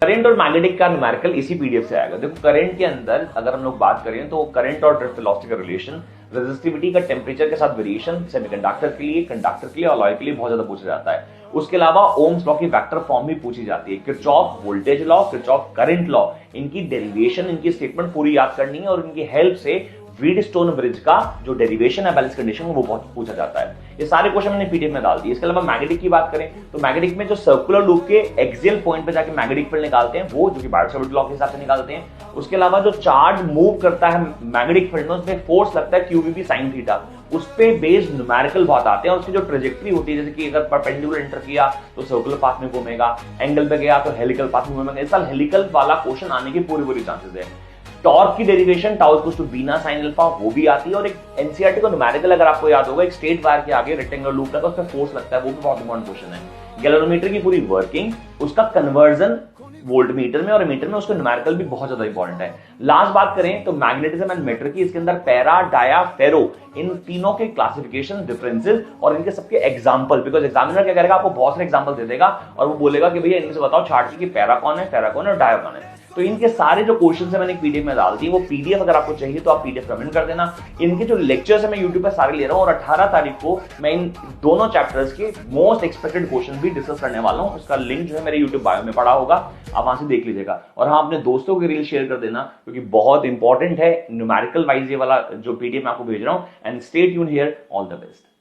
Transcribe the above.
Current और magnetic का numerical इसी पीडीएफ से आएगा। देखो करंट के अंदर अगर हम लोग बात करें तो करंट और ड्रिफ्ट वेलोसिटी का रिलेशन, रेजिस्टिविटी का टेम्परेचर के साथ वेरिएशन सेमीकंडक्टर के लिए, कंडक्टर के लिए, अलॉय के लिए बहुत ज्यादा पूछा जाता है। उसके अलावा ओम्स लॉ की वेक्टर फॉर्म भी पूछी जाती है, Kirchhoff voltage law, Kirchhoff current law, इनकी डेरिवेशन, इनकी स्टेटमेंट पूरी याद करनी है और इनकी हेल्प से व्हीटस्टोन ब्रिज का जो डेरिवेशन है बैलेंस कंडीशन वो बहुत पूछा जाता है। ये सारे क्वेश्चन मैंने पीडीएफ में डाल दिए। इसके अलावा मैग्नेटिक की बात करें तो मैग्नेटिक में जो सर्कुलर लूप के एक्सियल पॉइंट पे जाके मैग्नेटिक फील्ड निकालते हैं वो, जो कि बायोट-सावर्त लॉ के हिसाब से निकालते हैं। उसके अलावा जो चार्ज मूव करता है मैग्नेटिक फील्ड में, उसमें फोर्स लगता है क्यूबीपी साइन थीटा, उस पे बेस्ड न्यूमेरिकल बहुत आते हैं और उसकी जो ट्रेजेक्टरी होती है, जैसे कि अगर परपेंडिकुलर एंटर किया तो सर्कुलर पाथ में घूमेगा, एंगल पे गया तो हेलिकल पाथ में घूमेगा। इस साल हेलिकल वाला क्वेश्चन आने की पूरी चांसेस है। टॉर्क की derivation tau equals to B N A sine alpha वो भी आती है। और एक एनसीईआरटी का न्यूमेरिकल अगर आपको याद होगा, एक स्ट्रेट वायर के आगे रेक्टेंगुलर लूप लगा, उस पर फोर्स लगता है, वो भी बहुत इंपॉर्टेंट क्वेश्चन है। गैल्वेनोमीटर की पूरी वर्किंग, उसका कन्वर्जन वोल्टमीटर में और मीटर में, उसका न्यूमेरिकल भी बहुत ज्यादा इंपॉर्टेंट है। लास्ट बात करें तो मैग्नेटिज्म एंड मैटर की, इसके अंदर पैरा, डाया, फेरो, इन तीनों के क्लासिफिकेशन, डिफरेंसेस और इनके सबके एग्जांपल, बिकॉज एग्जामिनर क्या करेगा, आपको बहुत सारे एग्जांपल दे देगा और वो बोलेगा कि भैया इनमें से बताओ चार्ट की पैरा कौन है, फेरा कौन है और डाया कौन है। तो इनके सारे जो क्वेश्चन है मैंने एक पीडीएफ में डाल दी, वो पीडीएफ अगर आपको चाहिए तो आप पीडीएफ कमेंट कर देना। इनके जो लेक्चर्स है मैं यूट्यूब पे सारे ले रहा हूँ और 18 तारीख को मैं इन दोनों चैप्टर्स के मोस्ट एक्सपेक्टेड क्वेश्चन भी डिस्कस करने वाला हूँ। उसका लिंक जो है मेरे यूट्यूब बायो में पड़ा होगा, आप वहां से देख लीजिएगा। और हाँ, अपने दोस्तों के रील शेयर कर देना क्योंकि बहुत इंपॉर्टेंट है न्यूमेरिकल वाइज ये वाला जो पीडीएफ मैं आपको भेज रहा हूँ। And stay tuned here, all the best.